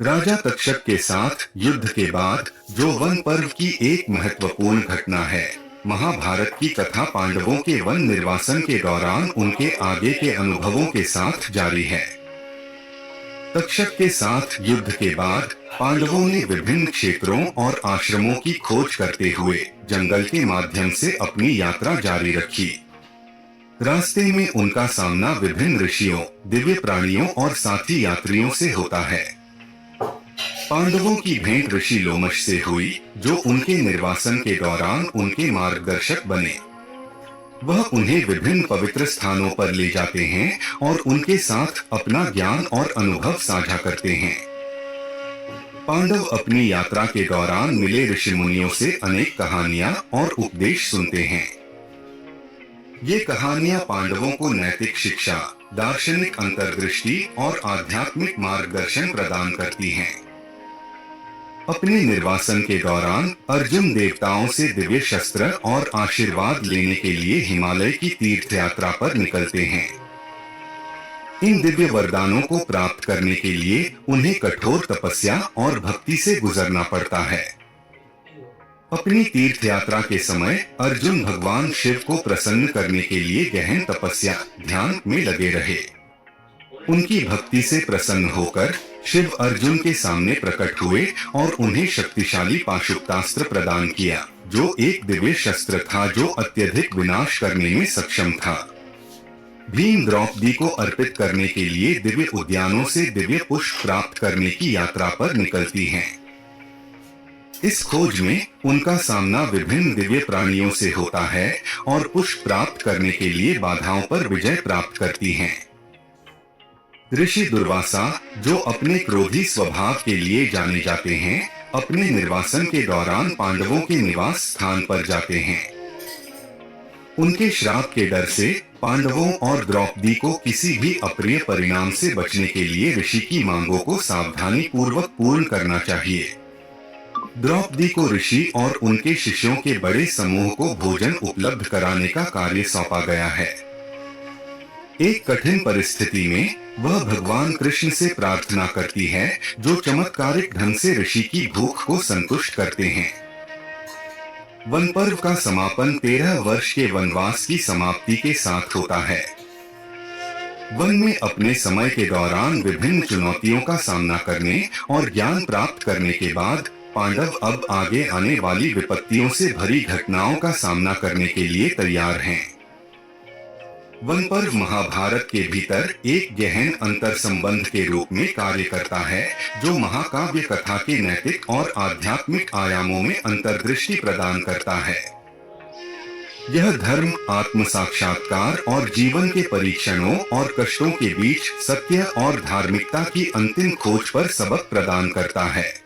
राजा तक्षक के साथ युद्ध के बाद जो वन पर्व की एक महत्वपूर्ण घटना है। महाभारत की कथा पांडवों के वन निर्वासन के दौरान उनके आगे के अनुभवों के साथ जारी है। तक्षक के साथ युद्ध के बाद पांडवों ने विभिन्न क्षेत्रों और आश्रमों की खोज करते हुए जंगल के माध्यम से अपनी यात्रा जारी रखी। रास्ते में उनका सामना विभिन्न ऋषियों, दिव्य प्राणियों और साथी यात्रियों से होता है। पांडवों की भेंट ऋषि लोमश से हुई, जो उनके निर्वासन के दौरान उनके मार्गदर्शक बने। वह उन्हें विभिन्न पवित्र स्थानों पर ले जाते हैं और उनके साथ अपना ज्ञान और अनुभव साझा करते हैं। पांडव अपनी यात्रा के दौरान मिले ऋषि मुनियों से अनेक कहानियां और उपदेश सुनते हैं। ये कहानियां पांडवों को नैतिक शिक्षा, दार्शनिक अंतर्दृष्टि और आध्यात्मिक मार्गदर्शन प्रदान करती हैं। अपने निर्वासन के दौरान अर्जुन देवताओं से दिव्य शस्त्र और आशीर्वाद लेने के लिए हिमालय की तीर्थ यात्रा पर निकलते हैं। इन दिव्य वरदानों को प्राप्त करने के लिए उन्हें कठोर तपस्या और भक्ति से गुजरना पड़ता है। अपनी तीर्थ यात्रा के समय अर्जुन भगवान शिव को प्रसन्न करने के लिए गहन तपस्या, ध्यान में लगे रहे। उनकी भक्ति से प्रसन्न होकर शिव अर्जुन के सामने प्रकट हुए और उन्हें शक्तिशाली पाशुपतास्त्र प्रदान किया, जो एक दिव्य शस्त्र था जो अत्यधिक विनाश करने में सक्षम था। भीम द्रौपदी को अर्पित करने के लिए दिव्य उद्यानों से दिव्य पुष्प प्राप्त करने की यात्रा पर निकलती हैं। इस खोज में उनका सामना विभिन्न दिव्य प्राणियों से होता है और पुष्प प्राप्त करने के लिए बाधाओं पर विजय प्राप्त करती हैं। ऋषि दुर्वासा, जो अपने क्रोधी स्वभाव के लिए जाने जाते हैं, अपने निर्वासन के दौरान पांडवों के निवास स्थान पर जाते हैं। उनके श्राप के डर से पांडवों और द्रौपदी को किसी भी अप्रिय परिणाम से बचने के लिए ऋषि की मांगों को सावधानी पूर्वक पूर्ण करना चाहिए। द्रौपदी को ऋषि और उनके शिष्यों के बड़े समूह को भोजन उपलब्ध कराने का कार्य सौंपा गया है। एक कठिन परिस्थिति में वह भगवान कृष्ण से प्रार्थना करती है, जो चमत्कारिक ढंग से ऋषि की भूख को संतुष्ट करते हैं। वन पर्व का समापन 13 वर्ष के वनवास की समाप्ति के साथ होता है। वन में अपने समय के दौरान विभिन्न चुनौतियों का सामना करने और ज्ञान प्राप्त करने के बाद पांडव अब आगे आने वाली विपत्तियों से भरी घटनाओं का सामना करने के लिए तैयार हैं। वन पर्व महाभारत के भीतर एक गहन अंतर संबंध के रूप में कार्य करता है, जो महाकाव्य कथा के नैतिक और आध्यात्मिक आयामों में अंतर्दृष्टि प्रदान करता है। यह धर्म, आत्म साक्षात्कार और जीवन के परीक्षणों और कष्टों के बीच सत्य और धार्मिकता की अंतिम खोज पर सबक प्रदान करता है।